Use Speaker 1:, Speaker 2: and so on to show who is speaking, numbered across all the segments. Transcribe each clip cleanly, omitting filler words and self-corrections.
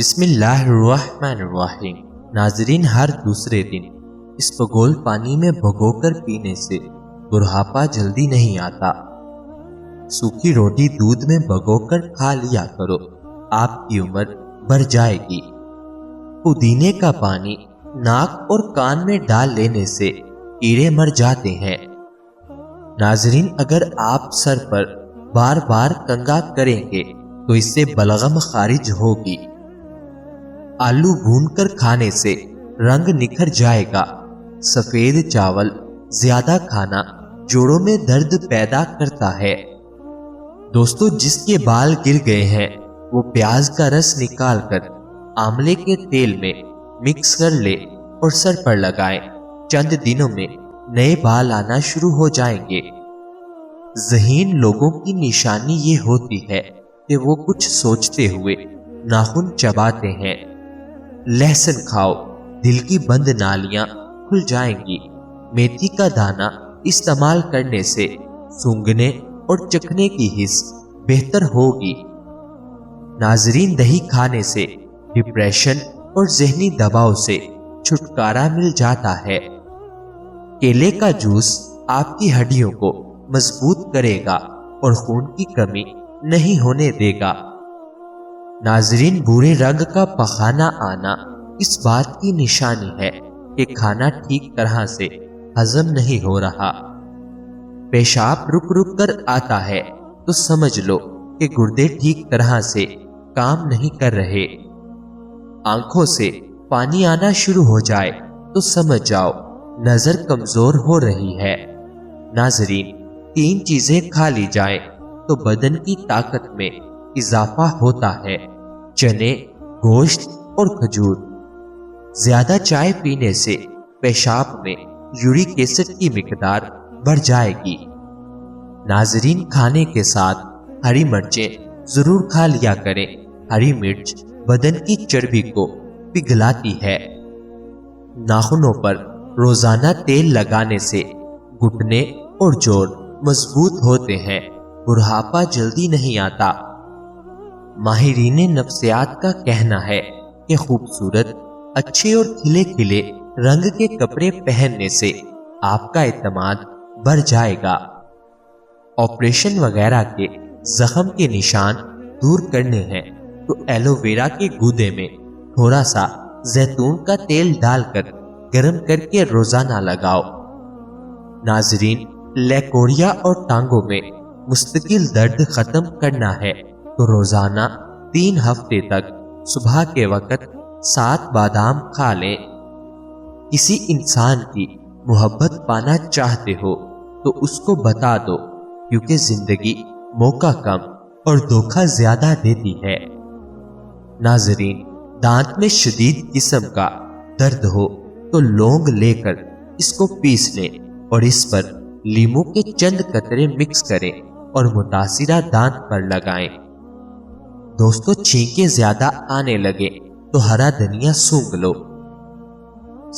Speaker 1: بسم اللہ الرحمن الرحیم۔ ناظرین، ہر دوسرے دن اس پگول پانی میں بھگو کر پینے سے بڑھاپا جلدی نہیں آتا۔ سوکھی روٹی دودھ میں بھگو کر کھا لیا کرو، آپ کی عمر بڑھ جائے گی۔ پودینے کا پانی ناک اور کان میں ڈال لینے سے کیڑے مر جاتے ہیں۔ ناظرین، اگر آپ سر پر بار بار کنگھا کریں گے تو اس سے بلغم خارج ہوگی۔ آلو بھون کر کھانے سے رنگ نکھر جائے گا۔ سفید چاول زیادہ کھانا جوڑوں میں درد پیدا کرتا ہے۔ دوستو، جس کے بال گر گئے ہیں وہ پیاز کا رس نکال کر آملے کے تیل میں مکس کر لے اور سر پر لگائیں۔ چند دنوں میں نئے بال آنا شروع ہو جائیں گے۔ ذہین لوگوں کی نشانی یہ ہوتی ہے کہ وہ کچھ سوچتے ہوئے ناخن چباتے ہیں۔ لہسن کھاؤ، دل کی بند نالیاں کھل جائیں گی۔ میتھی کا دانہ استعمال کرنے سے سونگھنے اور چکھنے کی حس بہتر ہوگی۔ ناظرین، دہی کھانے سے ڈپریشن اور ذہنی دباؤ سے چھٹکارا مل جاتا ہے۔ کیلے کا جوس آپ کی ہڈیوں کو مضبوط کرے گا اور خون کی کمی نہیں ہونے دے گا۔ ناظرین، بھورے رنگ کا پخانہ آنا اس بات کی نشانی ہے کہ کھانا ٹھیک طرح سے ہضم نہیں ہو رہا۔ پیشاب رک رک کر آتا ہے تو سمجھ لو کہ گردے ٹھیک طرح سے کام نہیں کر رہے۔ آنکھوں سے پانی آنا شروع ہو جائے تو سمجھ جاؤ نظر کمزور ہو رہی ہے۔ ناظرین، 3 چیزیں کھا لی جائیں تو بدن کی طاقت میں اضافہ ہوتا ہے: چنے، گوشت اور کھجور۔ زیادہ چائے پینے سے پیشاب میں یورک ایسڈ کی مقدار بڑھ جائے گی۔ ناظرین، کھانے کے ساتھ ہری مرچیں ضرور کھا لیا کریں۔ ہری مرچ بدن کی چربی کو پگھلاتی ہے۔ ناخنوں پر روزانہ تیل لگانے سے گھٹنے اور جوڑ مضبوط ہوتے ہیں، بڑھاپا جلدی نہیں آتا۔ ماہرین نفسیات کا کہنا ہے کہ خوبصورت، اچھے اور کھلے کھلے رنگ کے کپڑے پہننے سے آپ کا اعتماد بڑھ جائے گا۔ آپریشن وغیرہ کے زخم کے نشان دور کرنے ہیں تو ایلو ویرا کے گودے میں تھوڑا سا زیتون کا تیل ڈال کر گرم کر کے روزانہ لگاؤ۔ ناظرین، لیکوریا اور ٹانگوں میں مستقل درد ختم کرنا ہے تو روزانہ 3 ہفتے تک صبح کے وقت 7 بادام کھا لیں۔ کسی انسان کی محبت پانا چاہتے ہو تو اس کو بتا دو، کیونکہ زندگی موقع کم اور دھوکہ زیادہ دیتی ہے۔ ناظرین، دانت میں شدید قسم کا درد ہو تو لونگ لے کر اس کو پیس لیں اور اس پر لیموں کے چند قطرے مکس کریں اور متاثرہ دانت پر لگائیں۔ دوستو، چھینکیں زیادہ آنے لگے تو ہرا دھنیا سونگھ لو۔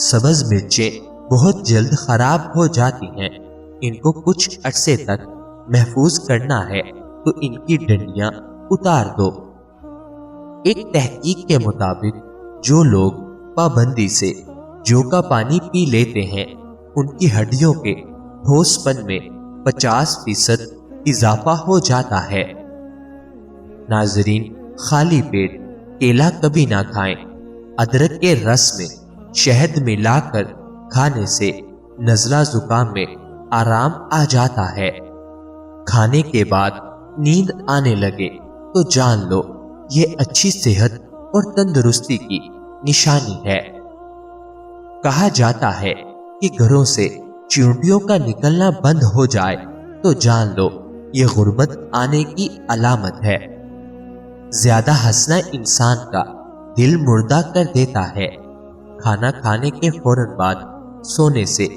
Speaker 1: سبز مرچیں بہت جلد خراب ہو جاتی ہیں، ان کو کچھ عرصے تک محفوظ کرنا ہے تو ان کی ڈنڈیاں اتار دو۔ ایک تحقیق کے مطابق جو لوگ پابندی سے جو کا پانی پی لیتے ہیں ان کی ہڈیوں کے ٹھوس پن میں 50% اضافہ ہو جاتا ہے۔ ناظرین، خالی پیٹ کیلا کبھی نہ کھائیں۔ ادرک کے رس میں شہد ملا کر کھانے سے نزلہ زکام میں آرام آ جاتا ہے۔ کھانے کے بعد نیند آنے لگے تو جان لو یہ اچھی صحت اور تندرستی کی نشانی ہے۔ کہا جاتا ہے کہ گھروں سے چیونٹیوں کا نکلنا بند ہو جائے تو جان لو یہ غربت آنے کی علامت ہے۔ زیادہ ہنسنا انسان کا دل مردہ کر دیتا ہے۔ کھانا کھانے کے فوراً بعد سونے سے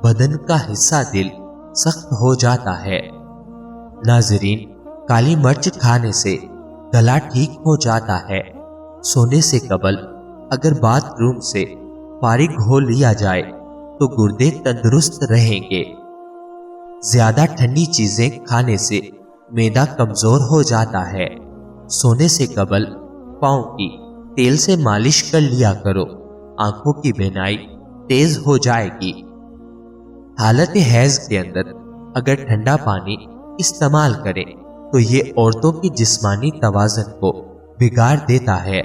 Speaker 1: بدن کا حصہ دل سخت ہو جاتا ہے۔ ناظرین، کالی مرچ کھانے سے گلا ٹھیک ہو جاتا ہے۔ سونے سے قبل اگر باتھ روم سے فارغ ہو لیا جائے تو گردے تندرست رہیں گے۔ زیادہ ٹھنڈی چیزیں کھانے سے معدہ کمزور ہو جاتا ہے۔ سونے سے قبل پاؤں کی तेल से मालिश कर लिया करो, आंखों की बीनाई तेज हो जाएगी। हालत हैज के अंदर अगर ठंडा पानी इस्तेमाल करें तो ये औरतों की जिस्मानी तवाज़ुन को बिगाड़ देता है।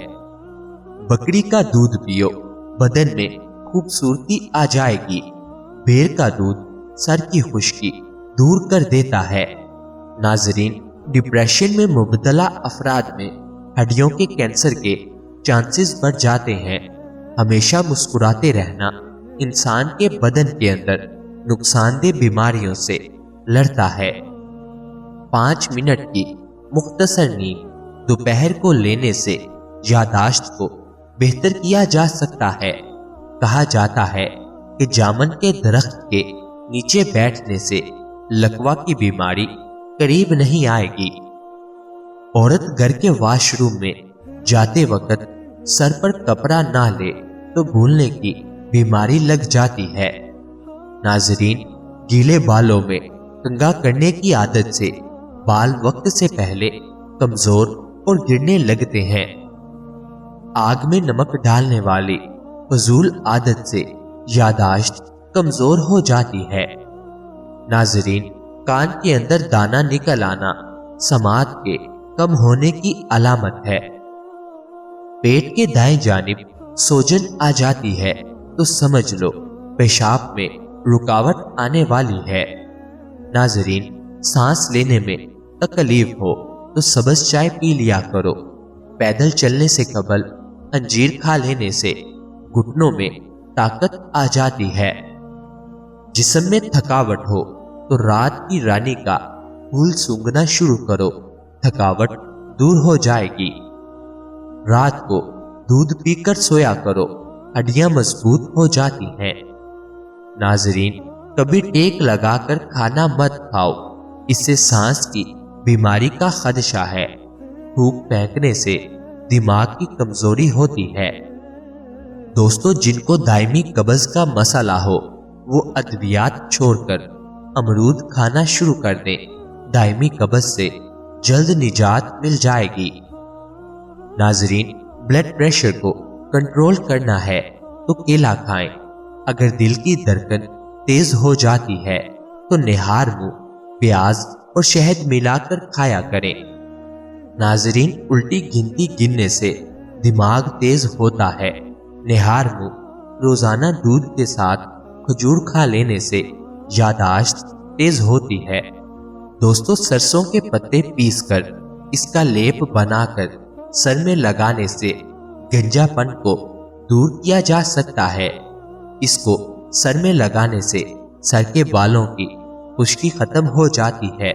Speaker 1: बकरी का दूध पियो, बदन में खूबसूरती आ जाएगी। भेड़ का दूध सर की खुश्की दूर कर देता है। नाजरीन, डिप्रेशन में मुब्तला अफराद में हड्डियों के कैंसर के चांसेस बढ़ जाते हैं। हमेशा मुस्कुराते रहना इंसान के बदन के अंदर नुकसानदेह बीमारियों से लड़ता है। 5 मिनट की मुख्तसर नींद दोपहर को लेने से यादाश्त को बेहतर किया जा सकता है। कहा जाता है कि जामन के दरख्त के नीचे बैठने से लकवा की बीमारी करीब नहीं आएगी। औरत घर के वॉशरूम में जाते वक्त सर पर कपड़ा ना ले तो भूलने की बीमारी लग जाती है। नाजरीन, गीले बालों में कंघा करने की आदत से बाल वक्त से पहले कमजोर और गिरने लगते हैं। आग में नमक डालने वाली फजूल आदत से यादाश्त कमजोर हो जाती है। नाजरीन, कान के अंदर दाना निकल आना समात के कम होने की अलामत है। पेट के दाएं जानिब सोजन आ जाती है तो समझ लो पेशाब में रुकावट आने वाली है। नाजरीन, सांस लेने में तकलीफ हो तो सब्ज चाय पी लिया करो। पैदल चलने से कबल अंजीर खा लेने से घुटनों में ताकत आ जाती है। जिस्म में थकावट हो तो रात की रानी का फूल सूंघना शुरू करो, थकावट दूर हो जाएगी। रात को दूध पीकर सोया करो, हड्डियां मजबूत हो जाती हैं। नाजरीन, कभी टेक लगाकर खाना मत खाओ, इससे सांस की बीमारी का खदशा है। थूक फेंकने से दिमाग की कमजोरी होती है। दोस्तों, जिनको दायमी कब्ज का मसला हो वो अद्वियात छोड़कर अमरूद खाना शुरू कर दें। दायमी कब्ज से जल्द निजात मिल जाएगी। नाजरीन, ब्लड प्रेशर को कंट्रोल करना है तो केला खाएं। अगर दिल की धड़कन तेज हो जाती है तो निहार मुंह प्याज और शहद मिलाकर खाया करें। नाजरीन, उल्टी गिनती गिनने से दिमाग तेज होता है। निहार मुंह रोजाना दूध के साथ खजूर खा लेने से यादाश्त तेज होती है। दोस्तों, सरसों के पत्ते पीसकर इसका लेप बनाकर सर में लगाने से गंजापन को दूर किया जा सकता है। इसको सर में लगाने से सर के बालों की खुश्की खत्म हो जाती है।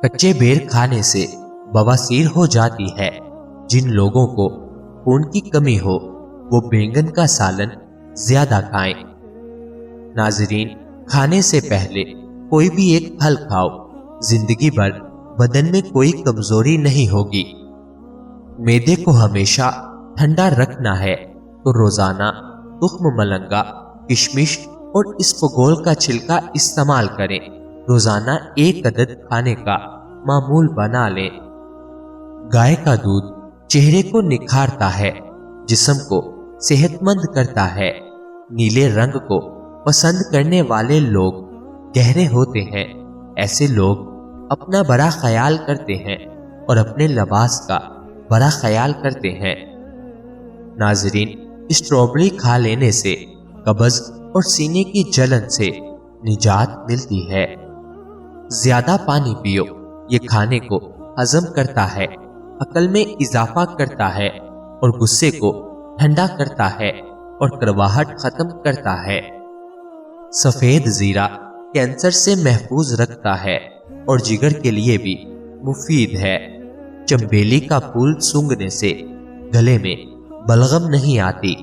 Speaker 1: कच्चे बेर खाने से बवासीर हो जाती है। जिन लोगों को खून की कमी हो वो बैंगन का सालन ज्यादा खाएं। नाजरीन, खाने से पहले कोई भी एक फल खाओ, जिंदगी भर बदन में कोई कमजोरी नहीं होगी। मैदे को हमेशा ठंडा रखना है तो रोजाना तुख्म मलंगा, किशमिश और इसबगोल का छिलका इस्तेमाल करें। रोजाना 1 अदद खाने का मामूल बना लें। गाय का दूध चेहरे को निखारता है, जिस्म को सेहतमंद करता है। नीले रंग को पसंद करने वाले लोग गहरे होते हैं। ऐसे लोग अपना बड़ा ख्याल करते हैं और अपने लिबास का बड़ा ख्याल करते हैं। नाजरीन, स्ट्रॉबेरी खा लेने से कब्ज और सीने की जलन से निजात मिलती है। ज्यादा पानी पियो, ये खाने को हजम करता है, अकल में इजाफा करता है और गुस्से को ठंडा करता है और कड़वाहट खत्म करता है। सफेद जीरा कैंसर से महफूज रखता है और जिगर के लिए भी मुफीद है। चंबेली का फूल सूंघने से गले में बलगम नहीं आती।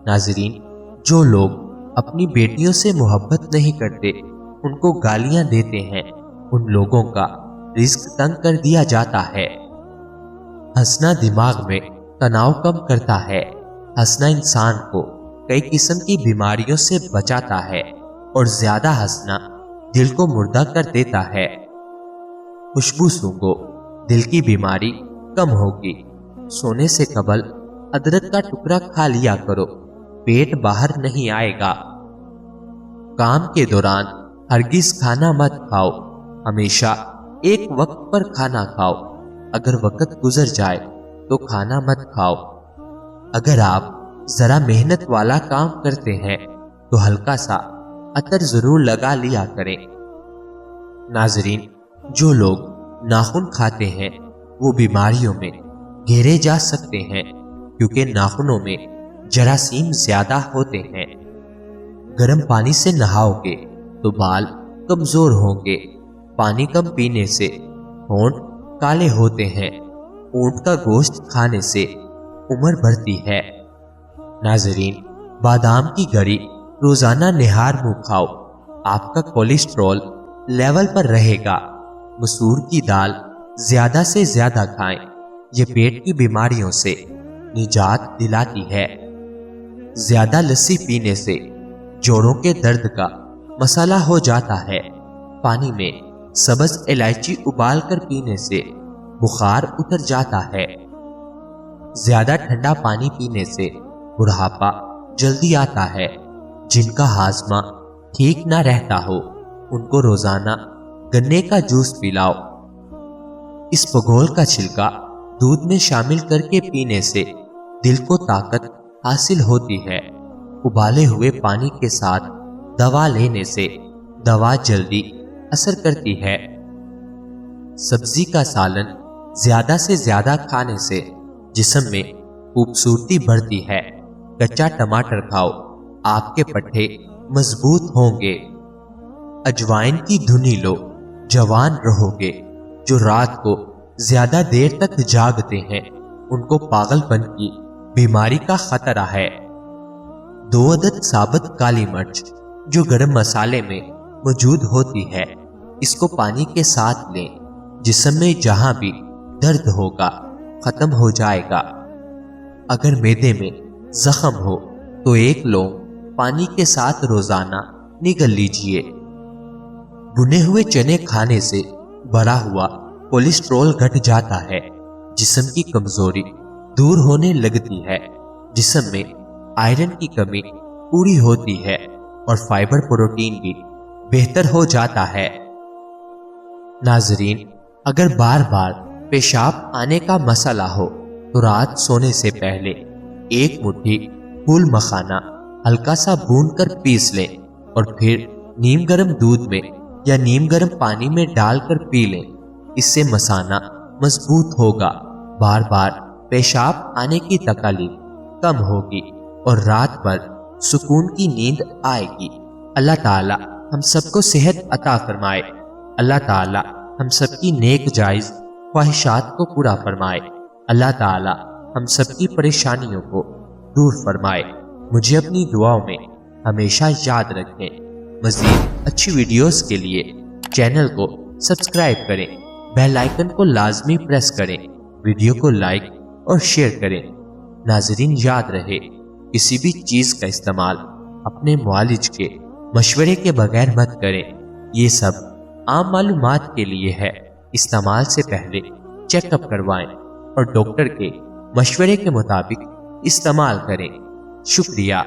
Speaker 1: नाजरीन, जो लोग अपनी बेटियों से मोहब्बत नहीं करते, उनको गालियां देते हैं, उन लोगों का रिस्क तंग कर दिया जाता है। हंसना दिमाग में तनाव कम करता है। हंसना इंसान को कई किस्म की बीमारियों से बचाता है और ज्यादा हंसना दिल को मुर्दा कर देता है। खुशबू सूंघो, दिल की बीमारी कम होगी। सोने से कबल अदरक का टुकड़ा खा लिया करो, पेट बाहर नहीं आएगा। काम के दौरान हरगिज खाना मत खाओ, हमेशा एक वक्त पर खाना खाओ। अगर वक्त गुजर जाए तो खाना मत खाओ। अगर आप जरा मेहनत वाला काम करते हैं तो हल्का सा अतर जरूर लगा लिया करें। नाजरीन, जो लोग नाखून खाते हैं वो बीमारियों में घेरे जा सकते हैं, क्योंकि नाखूनों में जरासीम ज्यादा होते हैं। गर्म पानी से नहाओगे तो बाल कमजोर होंगे। पानी कम पीने से होंठ काले होते हैं। ऊंट का गोश्त खाने से उम्र बढ़ती है। नाजरीन, बादाम की गरी रोजाना निहार मुंह खाओ, आपका कोलेस्ट्रॉल लेवल पर रहेगा। मसूर की दाल ज्यादा से ज्यादा खाएं, ये पेट की बीमारियों से निजात दिलाती है। ज्यादा लस्सी पीने से जोड़ों के दर्द का मसाला हो जाता है। पानी में सब्ज इलायची उबाल कर पीने से बुखार उतर जाता है। ज्यादा ठंडा पानी पीने से बुढ़ापा जल्दी आता है। जिनका हाजमा ठीक ना रहता हो उनको रोजाना गन्ने का जूस पिलाओ। इस पगोल का छिलका दूध में शामिल करके पीने से दिल को ताकत हासिल होती है। उबाले हुए पानी के साथ दवा लेने से दवा जल्दी असर करती है। सब्जी का सालन ज्यादा से ज्यादा खाने से जिस्म में खूबसूरती बढ़ती है। कच्चा टमाटर खाओ, आपके पट्टे मजबूत होंगे। अजवाइन की धुनी लो, जवान रहोगे। जो रात को ज्यादा देर तक जागते हैं उनको पागलपन की बीमारी का खतरा है। 2 अदद साबुत काली मिर्च जो गरम मसाले में मौजूद होती है, इसको पानी के साथ लें। जिस्म में जहां भी दर्द होगा खत्म हो जाएगा। अगर मैदे में जख्म हो तो 1 लौंग पानी के साथ रोजाना निगल लीजिए। भुने हुए चने खाने से भरा हुआ कोलेस्ट्रॉल घट जाता है। जिस्म की कमजोरी दूर होने लगती है। जिस्म में आयरन की कमी पूरी होती है और फाइबर प्रोटीन भी बेहतर हो जाता है। नाजरीन, अगर बार बार पेशाब आने का मसला हो तो रात सोने से पहले 1 मुट्ठी फूल मखाना हल्का सा भून कर पीस लें और फिर नीम गर्म दूध में या नीम गर्म पानी में डालकर पी लें। इससे मसाना मजबूत होगा, बार बार पेशाब आने की तकलीफ कम होगी और रात भर सुकून की नींद आएगी। अल्लाह ताला हम सबको सेहत अता फरमाए। अल्लाह ताला हम सबकी नेक जायज ख्वाहिशात को पूरा फरमाए। अल्लाह ताला हम सबकी परेशानियों को दूर फरमाए। मुझे अपनी दुआओं में हमेशा याद रखें। मज़ीद अच्छी वीडियोस के लिए चैनल को सब्सक्राइब करें, बेल आइकन को लाजमी प्रेस करें, वीडियो को लाइक और शेयर करें। नाजरीन, याद रहे किसी भी चीज़ का इस्तेमाल अपने मुआलिज के मशवरे के बगैर मत करें। ये सब आम मालूमात के लिए है। इस्तेमाल से पहले चेकअप करवाएं और डॉक्टर के मशवरे के मुताबिक इस्तेमाल करें। शुक्रिया।